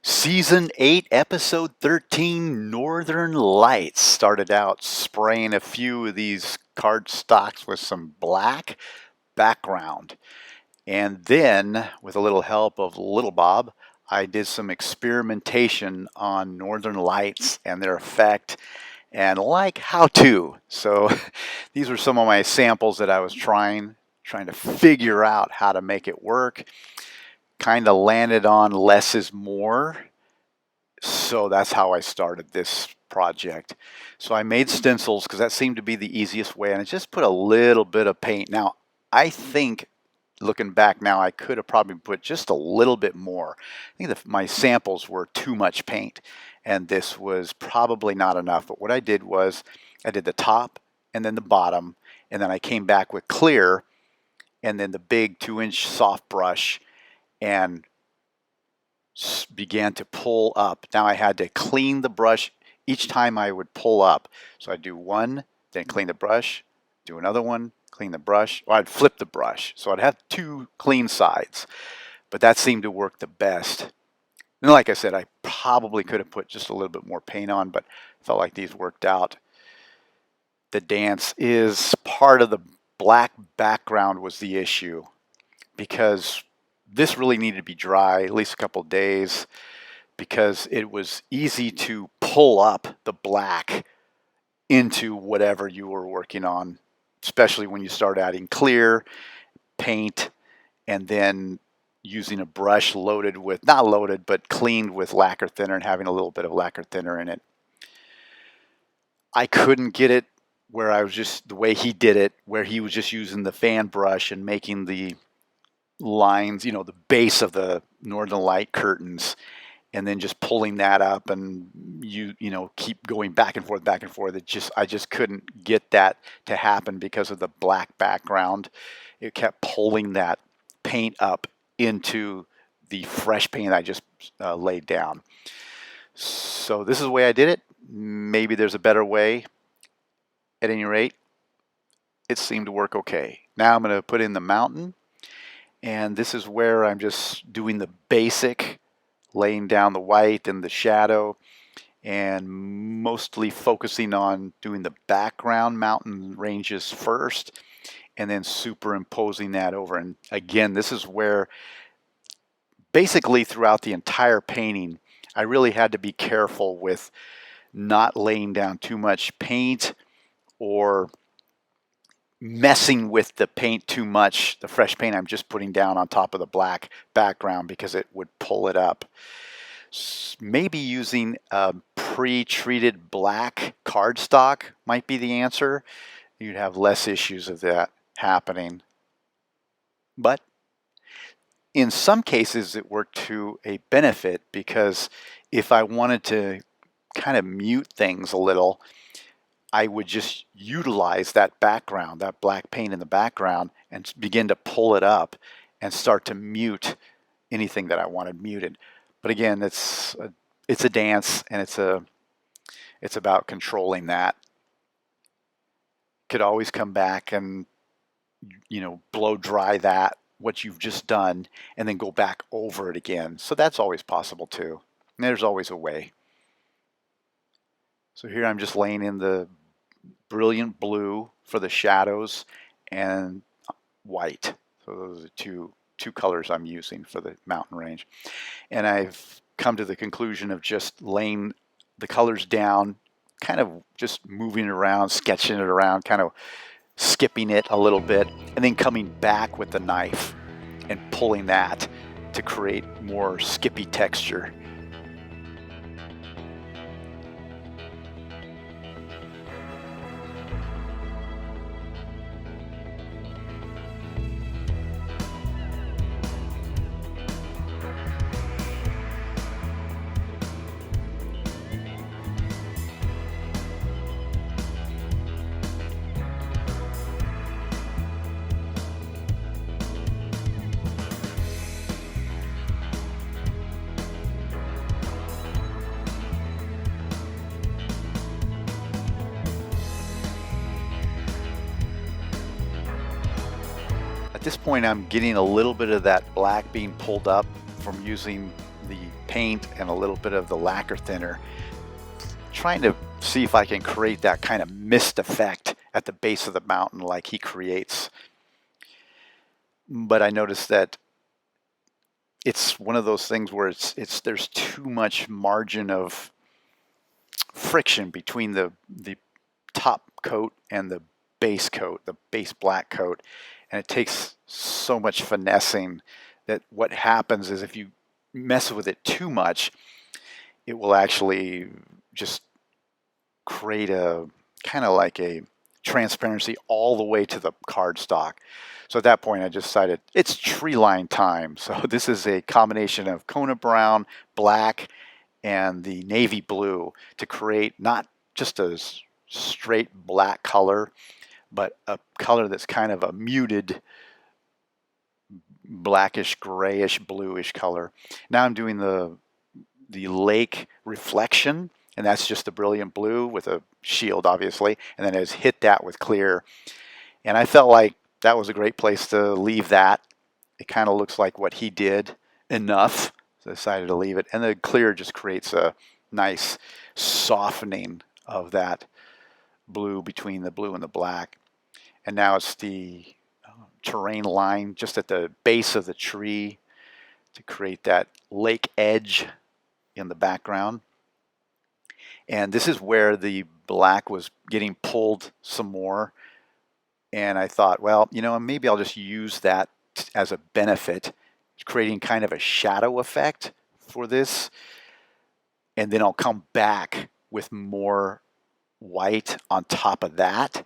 Season 8, Episode 13, Northern Lights. Started out spraying a few of these card stocks with some black background. And then, with a little help of Little Bob, I did some experimentation on Northern Lights and their effect and like how to. So these were some of my samples that I was trying to figure out how to make it work. Kind of landed on less is more. So that's how I started this project. So I made stencils because that seemed to be the easiest way, and I just put a little bit of paint. Now, I think, looking back now, I could have probably put just a little bit more. I think my samples were too much paint, and this was probably not enough. But what I did was I did the top and then the bottom, and then I came back with clear, and then the big 2-inch soft brush, and began to pull up. Now I had to clean the brush each time I would pull up. So I'd do one, then clean the brush, do another one, clean the brush, or I'd flip the brush. So I'd have two clean sides, but that seemed to work the best. And like I said, I probably could have put just a little bit more paint on, but I felt like these worked out. The dance is part of the black background was the issue, because this really needed to be dry, at least a couple days, because it was easy to pull up the black into whatever you were working on, especially when you start adding clear, paint, and then using a brush loaded with, not loaded, but cleaned with lacquer thinner and having a little bit of lacquer thinner in it. I couldn't get it where I was just, the way he did it, where he was just using the fan brush and making the lines, the base of the Northern Light curtains, and then just pulling that up, and you keep going back and forth. I just couldn't get that to happen because of the black background. It kept pulling that paint up into the fresh paint I just laid down. So this is the way I did it. Maybe there's a better way. At any rate, it seemed to work okay. Now I'm going to put in the mountain. And this is where I'm just doing the basic, laying down the white and the shadow, and mostly focusing on doing the background mountain ranges first, and then superimposing that over. And again, this is where basically throughout the entire painting, I really had to be careful with not laying down too much paint or messing with the paint too much, the fresh paint I'm just putting down on top of the black background, because it would pull it up. Maybe using a pre-treated black cardstock might be the answer. You'd have less issues of that happening. But in some cases it worked to a benefit, because if I wanted to kind of mute things a little, I would just utilize that background, that black paint in the background, and begin to pull it up and start to mute anything that I wanted muted. But again, it's a dance, and it's about controlling that. Could always come back and blow dry that, what you've just done, and then go back over it again. So that's always possible too. And there's always a way. So here I'm just laying in the brilliant blue for the shadows and white. So those are two colors I'm using for the mountain range. And I've come to the conclusion of just laying the colors down, kind of just moving it around, sketching it around, kind of skipping it a little bit, and then coming back with the knife and pulling that to create more skippy texture. At this point, I'm getting a little bit of that black being pulled up from using the paint and a little bit of the lacquer thinner, trying to see if I can create that kind of mist effect at the base of the mountain like he creates. But I noticed that it's one of those things where there's too much margin of friction between the top coat and the base coat, the base black coat, and it takes so much finessing that what happens is if you mess with it too much, it will actually just create a kind of like a transparency all the way to the cardstock. So at that point I decided it's tree line time. So this is a combination of Kona brown, black, and the navy blue to create not just a straight black color, but a color that's kind of a muted blackish, grayish, bluish color. Now I'm doing the lake reflection, and that's just the brilliant blue with a shield, obviously, and then I just hit that with clear. And I felt like that was a great place to leave that. It kind of looks like what he did enough, so I decided to leave it. And the clear just creates a nice softening of that blue between the blue and the black. And now it's the terrain line just at the base of the tree to create that lake edge in the background. And this is where the black was getting pulled some more. And I thought, well, you know, maybe I'll just use that as a benefit, creating kind of a shadow effect for this. And then I'll come back with more white on top of that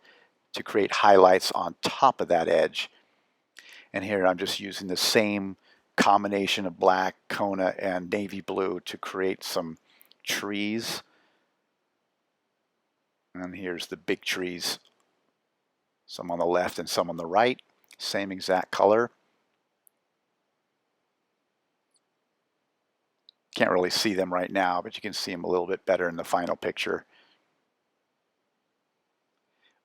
to create highlights on top of that edge. And here I'm just using the same combination of black, Kona, and navy blue to create some trees. And here's the big trees, some on the left and some on the right, same exact color. Can't really see them right now, but you can see them a little bit better in the final picture.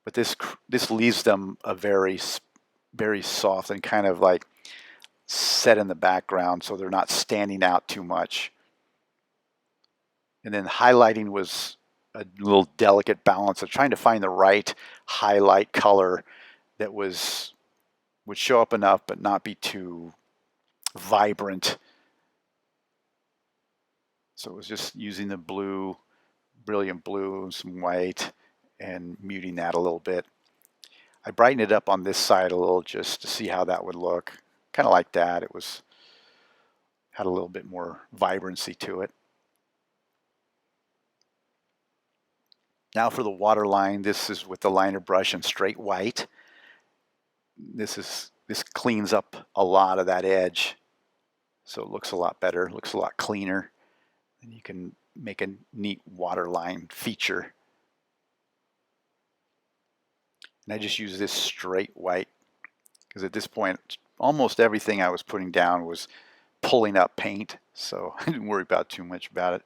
But this leaves them a very soft and kind of like set in the background, so they're not standing out too much. And then highlighting was a little delicate balance of trying to find the right highlight color that would show up enough but not be too vibrant. So it was just using the blue, brilliant blue, and some white, and muting that a little bit. I brightened it up on this side a little just to see how that would look. Kind of like that. It had a little bit more vibrancy to it. Now for the water line, this is with the liner brush and straight white. This cleans up a lot of that edge, so it looks a lot better, looks a lot cleaner, and you can make a neat water line feature. And I just use this straight white because at this point almost everything I was putting down was pulling up paint, so I didn't worry about too much about it.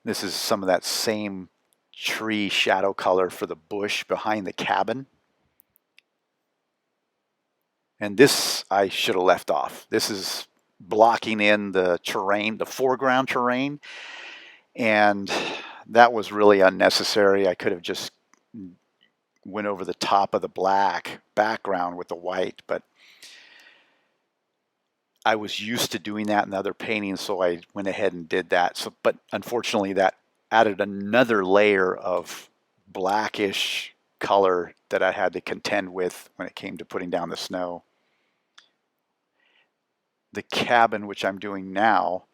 This is some of that same tree shadow color for the bush behind the cabin. And this I should have left off. This is blocking in the terrain, the foreground terrain, and that was really unnecessary. I could have just went over the top of the black background with the white, but I was used to doing that in other paintings, so I went ahead and did that. So, but unfortunately that added another layer of blackish color that I had to contend with when it came to putting down the snow. The cabin, which I'm doing now,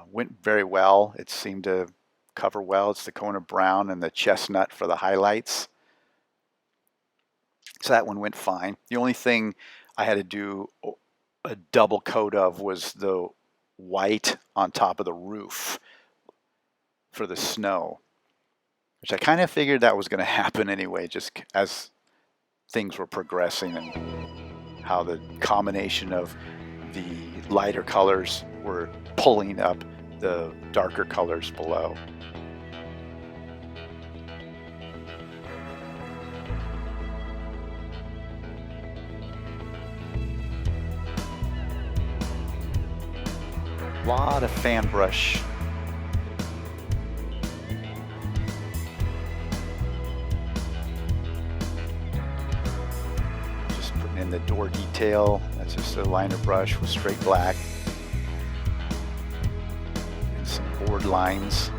went very well. It seemed to cover well. It's the Kona brown and the chestnut for the highlights. So that one went fine. The only thing I had to do a double coat of was the white on top of the roof for the snow, which I kind of figured that was going to happen anyway, just as things were progressing and how the combination of the lighter colors were pulling up the darker colors below. lot of fan brush. Just putting in the door detail. That's just a liner brush with straight black. And some board lines.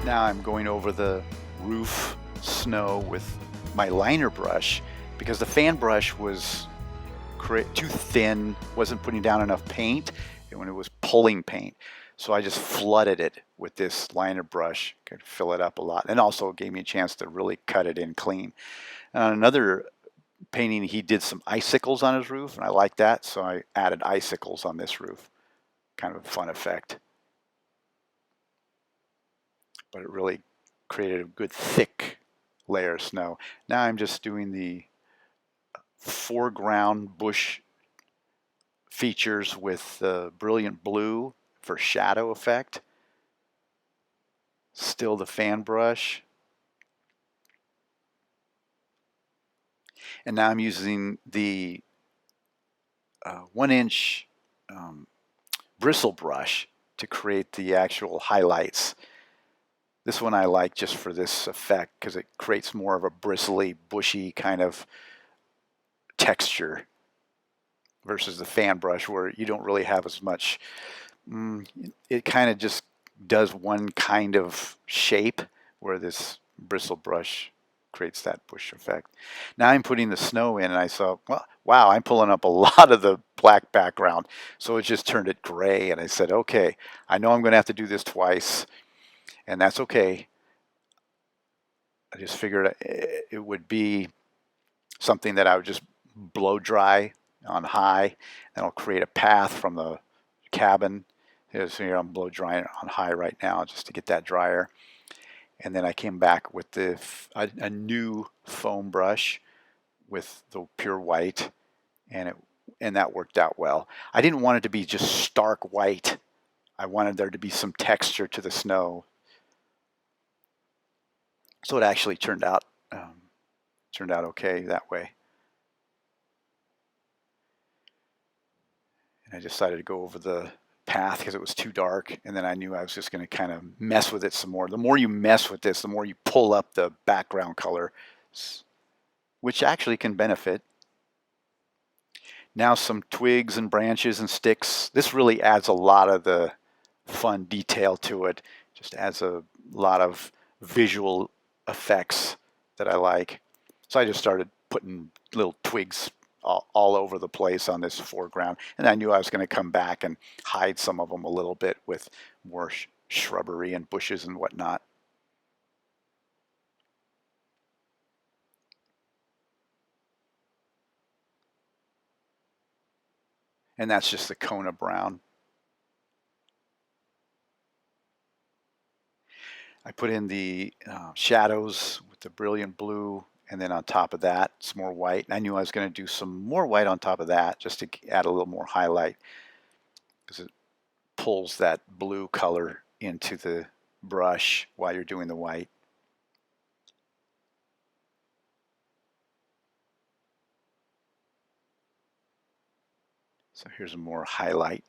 Now I'm going over the roof snow with my liner brush because the fan brush was too thin, wasn't putting down enough paint, and when it was pulling paint. So I just flooded it with this liner brush, could fill it up a lot, and also gave me a chance to really cut it in clean. And on another painting, he did some icicles on his roof, and I like that, so I added icicles on this roof. Kind of a fun effect. But it really created a good thick layer of snow. Now I'm just doing the foreground bush features with brilliant blue for shadow effect. Still the fan brush. And now I'm using the 1-inch bristle brush to create the actual highlights. This one I like just for this effect because it creates more of a bristly, bushy kind of texture versus the fan brush where you don't really have as much. It kind of just does one kind of shape, where this bristle brush creates that bush effect. Now I'm putting the snow in, and I saw, well, wow, I'm pulling up a lot of the black background. So it just turned it gray, and I said, okay, I know I'm going to have to do this twice, and that's okay. I just figured it would be something that I would just blow dry on high, and it'll create a path from the cabin. Here I'm blow drying on high right now just to get that drier. And then I came back with a new foam brush with the pure white, and that worked out well. I didn't want it to be just stark white. I wanted there to be some texture to the snow. So it actually turned out okay that way. And I decided to go over the path because it was too dark, and then I knew I was just going to kind of mess with it some more. The more you mess with this, the more you pull up the background color, which actually can benefit. Now some twigs and branches and sticks. This really adds a lot of the fun detail to it. Just adds a lot of visual effects that I like. So I just started putting little twigs all over the place on this foreground, and I knew I was going to come back and hide some of them a little bit with more shrubbery and bushes and whatnot. And that's just the Kona brown. I put in the shadows with the brilliant blue, and then on top of that, some more white. And I knew I was going to do some more white on top of that just to add a little more highlight, because it pulls that blue color into the brush while you're doing the white. So here's a more highlight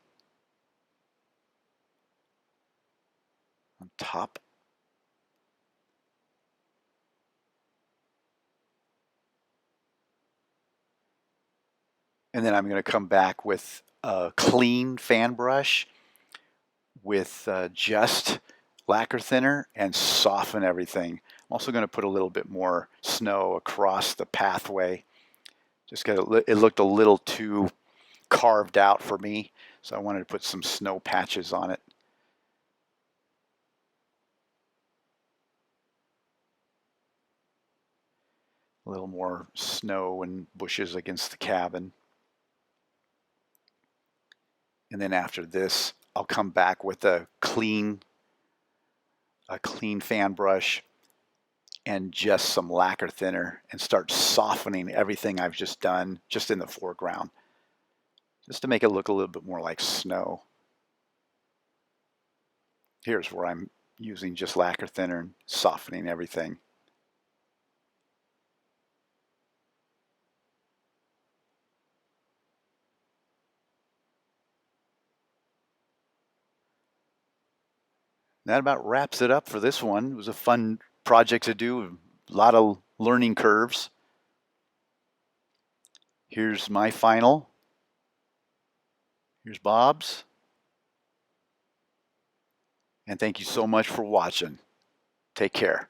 on top. And then I'm going to come back with a clean fan brush with just lacquer thinner and soften everything. I'm also going to put a little bit more snow across the pathway. Just because it looked a little too carved out for me, so I wanted to put some snow patches on it. A little more snow and bushes against the cabin. And then after this, I'll come back with a clean fan brush and just some lacquer thinner and start softening everything I've just done just in the foreground, just to make it look a little bit more like snow. Here's where I'm using just lacquer thinner and softening everything. that about wraps it up for this one. It was a fun project to do, a lot of learning curves. Here's my final. Here's Bob's. And thank you so much for watching. Take care.